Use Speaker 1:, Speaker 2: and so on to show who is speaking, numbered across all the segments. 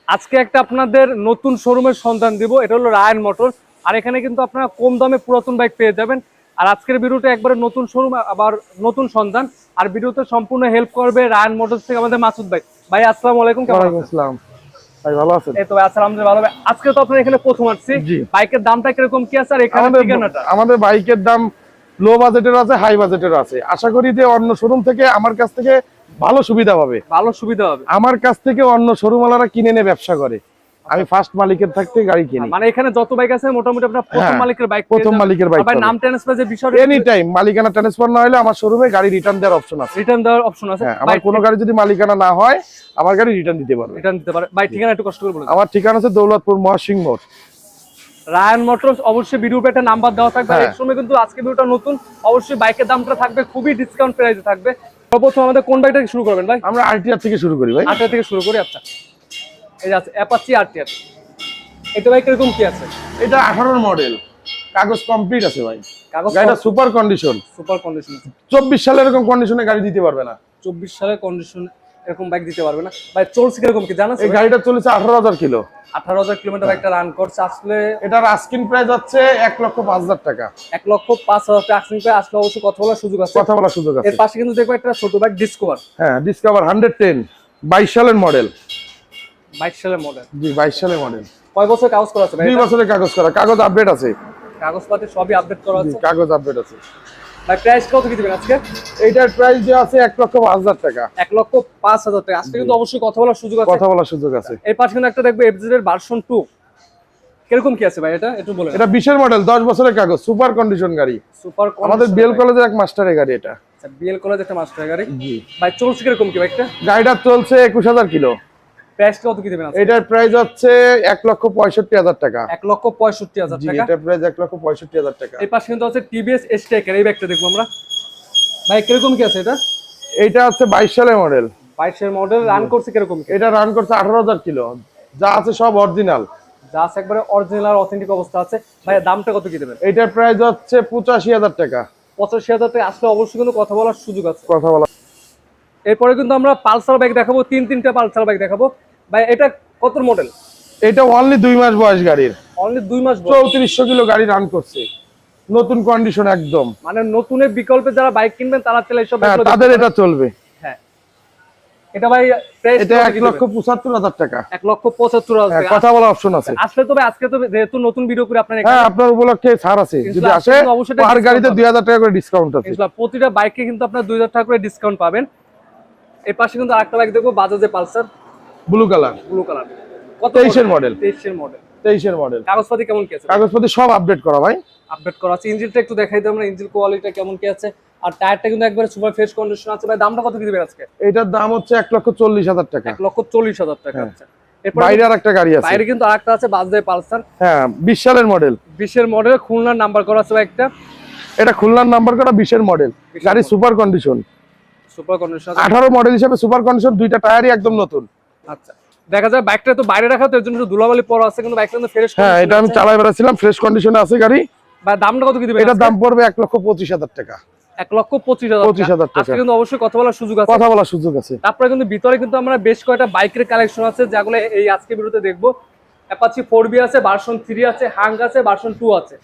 Speaker 1: আজকে একটা আপনাদের নতুন শোরুমের সন্ধান দিব, এটা হলো রায়ান মোটরস। আর এখানে কিন্তু আপনারা কম দামে পুরাতন বাইক পেয়ে যাবেন। আর আজকের ভিডিওটা একবারে নতুন শোরুম, আবার নতুন সন্ধান। আর ভিডিওতে সম্পূর্ণ হেল্প করবে রায়ান মোটরস থেকে আমাদের মাসুদ ভাই। ভাই আসসালামু আলাইকুম, কেমন আছেন?
Speaker 2: আসসালাম ভাই, ভালো আছেন?
Speaker 1: এই তো ভাই আলহামদুলিল্লাহ ভালো। ভাই আজকে তো আপনারা এখানে প্রথম আসছি, বাইকের দামটা কিরকম কি আছে আর এখানে ঠিকানাটা?
Speaker 2: আমাদের বাইকের দাম লো বাজেটের আছে, হাই বাজেটের আছে। আশা করি যে অন্য শোরুম থেকে আমার কাছ থেকে ভালো সুবিধা পাবে।
Speaker 1: ভালো সুবিধা হবে।
Speaker 2: আমার কাছ থেকে অন্য শোরুমওয়ালারা কিনে নিয়ে ব্যবসা করে, আমি ফার্স্ট মালিকের থাকতে গাড়ি কিনি।
Speaker 1: মানে এখানে যত বাইক আছে মোটামুটি আপনার প্রথম মালিকের বাইক,
Speaker 2: প্রথম মালিকের বাইক।
Speaker 1: ভাই নাম ট্রান্সফার যে বিষয়,
Speaker 2: এনি টাইম মালিকানা ট্রান্সফার না হলে আমার শোরুমে গাড়ি রিটার্ন দেওয়ার অপশন আছে।
Speaker 1: রিটার্ন দেওয়ার অপশন আছে।
Speaker 2: আমার কোনো গাড়ি যদি মালিকানা না হয় আমার গাড়ি রিটার্ন দিতে পারবে।
Speaker 1: রিটার্ন দিতে পারে। ভাই ঠিকানা একটু কষ্ট করে বলুন।
Speaker 2: আমার ঠিকানা আছে দৌলতপুর মহাসিং মোড়,
Speaker 1: রায়ান মোটরস। অবশ্যই ভিডিওতে একটা নাম্বার দেওয়া থাকবে। এর সময় কিন্তু আজকে ভিডিওটা নতুন, অবশ্যই বাইকের দামটা থাকবে খুবই ডিসকাউন্ট প্রাইসে থাকবে। সর্বপ্রথম আমাদের কোন বাইকটা শুরু করবেন ভাই?
Speaker 2: আমরা আরটিআর থেকে শুরু করি ভাই।
Speaker 1: আরটিআর থেকে শুরু করি। আচ্ছা, এই যে আছে অ্যাপাচি আরটিআর। এটা বাইক এরকম কি আছে?
Speaker 2: এটা 18 মডেল, কাগজ কমপ্লিট আছে ভাই।
Speaker 1: কাগজ
Speaker 2: গাড়িটা সুপার কন্ডিশন।
Speaker 1: সুপার কন্ডিশন আছে।
Speaker 2: 24 সালে এরকম কন্ডিশনে গাড়ি দিতে পারবে না।
Speaker 1: 24 সালের কন্ডিশন এরকম বাইক দিতে পারবে না ভাই। চলছে কিরকম কি জানা আছে?
Speaker 2: এই গাড়িটা চলেছে 18,000 কিলো,
Speaker 1: 18,000 কিলোমিটার বাইকটা রান করছে। আসলে
Speaker 2: এটার আস্কিং প্রাইস হচ্ছে 1,05,000 টাকা।
Speaker 1: 1,05,000 টাকা আস্কিং প্রাইস। আসলে অবশ্যই কথা বলার সুযোগ আছে।
Speaker 2: কথা বলার সুযোগ আছে।
Speaker 1: এর পাশে কিন্তু দেখো একটা ছোট বাইক ডিসকভার।
Speaker 2: হ্যাঁ, ডিসকভার 110, 22 সালের মডেল।
Speaker 1: 22 সালের মডেল।
Speaker 2: জি, 22 সালের মডেল।
Speaker 1: কয় বছর কাগজ করা আছে ভাই?
Speaker 2: 2 বছরের কাগজ করা, কাগজ আপডেট আছে।
Speaker 1: কাগজপাতি সবই আপডেট করা আছে।
Speaker 2: কাগজ আপডেট আছে।
Speaker 1: ভাই প্রাইস কত কি দিবেন আজকে?
Speaker 2: এইটার প্রাইস যে আছে 1,05,000 টাকা।
Speaker 1: 1,05,000 টাকা। আজকে কিন্তু অবশ্যই কথা বলার সুযোগ আছে।
Speaker 2: কথা বলার সুযোগ আছে।
Speaker 1: এর পাশে কিন্তু একটা দেখবো এফজেড এর ভার্সন 2। কিরকম কি আছে ভাই এটা একটু বলেন।
Speaker 2: এটা 20 এর মডেল, 10 বছরের কাগজ, সুপার কন্ডিশন গাড়ি।
Speaker 1: সুপার
Speaker 2: আমাদের বিএল কলেজের এক মাস্টারের গাড়ি এটা।
Speaker 1: আচ্ছা, বিএল কলেজ একটা মাস্টার গাড়ি।
Speaker 2: জি
Speaker 1: ভাই চলছে কিরকম কি বাইকটা?
Speaker 2: গাড়িটা চলছে 21,000 কিলো।
Speaker 1: প্রাইস কত কি দিবেন আজকে?
Speaker 2: এটার প্রাইস হচ্ছে 1,65,000 টাকা।
Speaker 1: 1,65,000
Speaker 2: জি,
Speaker 1: টাকা।
Speaker 2: এটার প্রাইস 1,65,000 টাকা।
Speaker 1: এর পাশে কিন্তু আছে টিভিএস স্ট্রাইকার। এই বাইকটা দেখবো আমরা। ভাই কিরকম কি আছে এটা?
Speaker 2: এইটা হচ্ছে 22 সালের মডেল।
Speaker 1: 22 এর মডেল। রান করছে কিরকম কি?
Speaker 2: এটা রান করছে 18,000 কিলো, যা আছে সব অরিজিনাল।
Speaker 1: যা আছে একবারে অরিজিনাল অথেন্টিক অবস্থা আছে। ভাই দামটা কত কি দেবেন?
Speaker 2: এটার প্রাইস হচ্ছে 85,000 টাকা।
Speaker 1: 85,000 টাকা। আসলে অবশ্যই কিন্তু কথা বলার সুযোগ আছে।
Speaker 2: কথা বলা।
Speaker 1: এরপরে কিন্তু আমরা পালসার বাইক দেখাবো, তিনটা পালসার বাইক দেখাবো। ভাই এটা কত মডেল?
Speaker 2: এটা অনলি 2 মাস বয়স গাড়ির,
Speaker 1: অনলি 2 মাস বয়স।
Speaker 2: 3400 কিলো গাড়ি রান করছে, নতুন কন্ডিশন একদম।
Speaker 1: মানে নতুনের বিকল্পে যারা বাইক কিনবেন তারা চাইলে এইসব
Speaker 2: হ্যাঁ, তাদের এটা চলবে।
Speaker 1: হ্যাঁ, এটা ভাই প্রাইস
Speaker 2: এটা 1,75,000 টাকা।
Speaker 1: 1,75,000
Speaker 2: হ্যাঁ,
Speaker 1: টাকা।
Speaker 2: কথা বলা অপশন আছে।
Speaker 1: আসলে তো ভাই আজকে তো যেহেতু নতুন ভিডিও করে আপনার
Speaker 2: হ্যাঁ, আপনার উপলক্ষে ছাড় আছে, যদি আসে পার গাড়িতে 2,000 টাকা করে ডিসকাউন্ট আছে।
Speaker 1: প্রতিটা বাইকে কিন্তু আপনার 2,000 টাকা করে ডিসকাউন্ট পাবেন। এই পাশে কিন্তু আরেকটা বাইক দেখবো, বাজাজের Pulsar
Speaker 2: blue colour.
Speaker 1: Blue colour. কত?
Speaker 2: 23 এর মডেল।
Speaker 1: 23 এর মডেল।
Speaker 2: 23 এর মডেল।
Speaker 1: কাগজপাতি কেমন কি আছে?
Speaker 2: কাগজপত্র সব আপডেট করা ভাই।
Speaker 1: আপডেট করা আছে। ইঞ্জিনটা একটু দেখাই দিই আমরা, ইঞ্জিন কোয়ালিটিটা কেমন কি আছে। আর টায়ারটা কিন্তু একবারে সুপার ফ্রেশ কন্ডিশন আছে। ভাই দামটা কত কি দিবেন আজকে?
Speaker 2: এটার দাম হচ্ছে 1,40,000 টাকা।
Speaker 1: 1,40,000 টাকা। আচ্ছা, এরপর
Speaker 2: বাইরে আরেকটা গাড়ি আছে।
Speaker 1: বাইরে কিন্তু আরেকটা আছে বাজাজের পালসার।
Speaker 2: হ্যাঁ, 20 সালের মডেল।
Speaker 1: 20 এর মডেল, খুলনার নাম্বার করা আছে একটা।
Speaker 2: এটা খুলনার নাম্বার করা, 20 এর মডেল গাড়ি, super condition.
Speaker 1: Super condition.
Speaker 2: 18 model হিসেবে সুপার কন্ডিশন, দুইটা টায়ারই একদম নতুন।
Speaker 1: আচ্ছা, দেখা যায় বাইকটা তো বাইরে রাখা, তো এর জন্য ধুলাবালি পড়া আছে, কিন্তু বাইকটা কিন্তু ফ্রেশ।
Speaker 2: হ্যাঁ, এটা আমি চালাই বেড়াচ্ছিলাম, ফ্রেশ কন্ডিশনে আছে গাড়ি।
Speaker 1: ভাই দামটা কত কি দিবেন?
Speaker 2: এটার দাম পড়বে 1,25,000 টাকা।
Speaker 1: 1,25,000 টাকা। আজকে কিন্তু অবশ্যই কথা বলার সুযোগ আছে।
Speaker 2: কথা বলার সুযোগ আছে।
Speaker 1: তারপরে কিন্তু ভিতরে কিন্তু আমরা বেশ কয়েকটা বাইকের কালেকশন আছে, যেগুলো এই আজকে ভিডিওতে দেখবো। অ্যাপাচি 4B আছে, ভার্সন 3 আছে, হাং আছে, ভার্সন 2 আছে।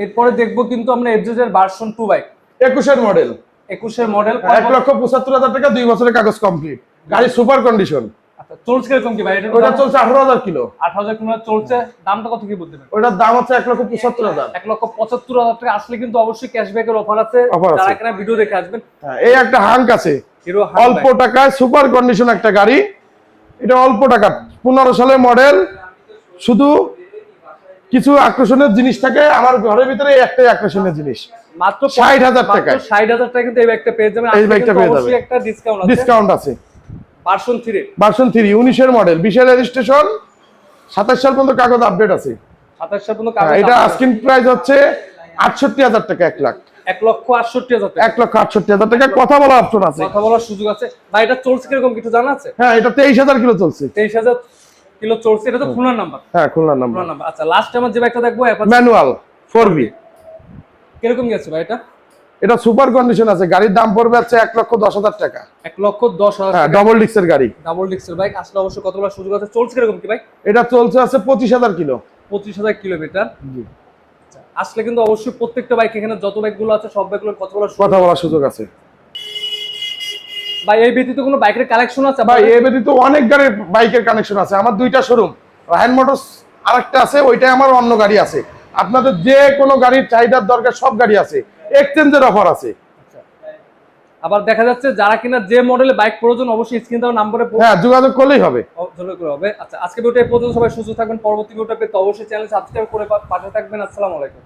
Speaker 1: এরপরে দেখবো কিন্তু আমরা এফজেড এর ভার্সন 2 বাইক।
Speaker 2: 21 এর মডেল।
Speaker 1: 21 এর মডেল।
Speaker 2: 1,75,000 টাকা, 2 বছরের কাগজ কমপ্লিট, গাড়ি সুপার কন্ডিশন।
Speaker 1: আচ্ছা, চলছে কিরকম কি ভাই? এটা
Speaker 2: ওটা চলছে 18,000 কিলো।
Speaker 1: 18,000 কিলোমিটার চলছে। দামটা কত কি বলতে পারেন?
Speaker 2: ওটার দাম হচ্ছে 1,75,000।
Speaker 1: 1,75,000 টাকা। আসলে কিন্তু অবশ্যই ক্যাশব্যাকের অফার আছে যারা এখানে ভিডিও দেখে আসবেন।
Speaker 2: হ্যাঁ, এই একটা হাঙ্ক আছে
Speaker 1: হিরো হাং,
Speaker 2: অল্প টাকায় সুপার কন্ডিশন একটা গাড়ি। এটা অল্প টাকা, 15 সালের মডেল। শুধু কিছু আকর্ষণীয় জিনিস থাকে আমার ঘরের ভিতরে, একটাই আকর্ষণীয় জিনিস,
Speaker 1: মাত্র
Speaker 2: 60,000 টাকা।
Speaker 1: 60,000 টাকা কিন্তু এই বাইকটা পেয়ে যাবেন।
Speaker 2: এই বাইকটা পেয়ে যাবেন,
Speaker 1: অবশ্যই একটা ডিসকাউন্ট আছে।
Speaker 2: ডিসকাউন্ট আছে।
Speaker 1: ভার্সন 3।
Speaker 2: ভার্সন 3 19 এর মডেল, 20 এর রেজিস্ট্রেশন, 27 সাল পর্যন্ত কাগজ আপডেট আছে।
Speaker 1: 27 সাল পর্যন্ত
Speaker 2: হ্যাঁ,
Speaker 1: কাগজ।
Speaker 2: এটা আস্কিং প্রাইস হচ্ছে 68,000 টাকা।
Speaker 1: 1,68,000 টাকা।
Speaker 2: 1,68,000 টাকা। কথা বলার অপশন আছে।
Speaker 1: কথা বলার সুযোগ আছে। ভাই এটা চলছে কিরকম কিছু জানা আছে?
Speaker 2: হ্যাঁ, এটা 23,000 কিলো চলছে।
Speaker 1: 23,000 কিলো চলছে। এটা তো খুলনার নাম্বার।
Speaker 2: হ্যাঁ, খুলনার নাম্বার।
Speaker 1: খুলনার নাম্বার। আচ্ছা, লাস্ট আমার যে বাইকটা দেখবো অ্যাপাচি
Speaker 2: ম্যানুয়াল 4B।
Speaker 1: কিরকম গেছে ভাই এটা?
Speaker 2: এটা সুপার কন্ডিশন আছে, গাড়ির দাম পড়বে হচ্ছে 1,10,000 টাকা।
Speaker 1: 1,10,000
Speaker 2: হ্যাঁ,
Speaker 1: টাকা।
Speaker 2: ডবল ডিস্কের গাড়ি।
Speaker 1: ডাবল ডিস্কের বাইক আসলে অবশ্যই কতগুলো সুযোগ আছে, চলছে কিরকম কি বাইক?
Speaker 2: এটা চলছে আছে 25,000 কিলো।
Speaker 1: 25,000 কিলোমিটার। আসলে কিন্তু অবশ্যই প্রত্যেকটা বাইক, এখানে যত বাইকগুলো আছে সব বাইকগুলোর কতগুলো
Speaker 2: কথা বলার সুযোগ আছে।
Speaker 1: ভাই এই ব্যতীত কোনো বাইকের কালেকশন আছে
Speaker 2: ভাই এই ব্যতীত অনেক গাড়ির বাইকের কানেকশন আছে, আমার 2টা শোরুম। রায়হান মোটরস আরেকটা আছে, ওইটাই আমার অন্য গাড়ি আছে। আপনাদের যে কোনো গাড়ির চাহিদার দরকার সব গাড়ি আছে, এক্সচেঞ্জের অফার আছে।
Speaker 1: আবার দেখা যাচ্ছে যারা কিনা যে মডেলের বাইক প্রয়োজন অবশ্যই স্ক্রিন দেওয়া নম্বরে
Speaker 2: হ্যাঁ, যোগাযোগ করলেই হবে।
Speaker 1: হবে। আচ্ছা, আজকে ভিডিওটা এই পর্যন্ত, সবাই সুস্থ থাকবেন। পরবর্তী ভিডিওটা পেতে অবশ্যই চ্যানেল সাবস্ক্রাইব করে পাশে থাকবেন। আসসালামু আলাইকুম।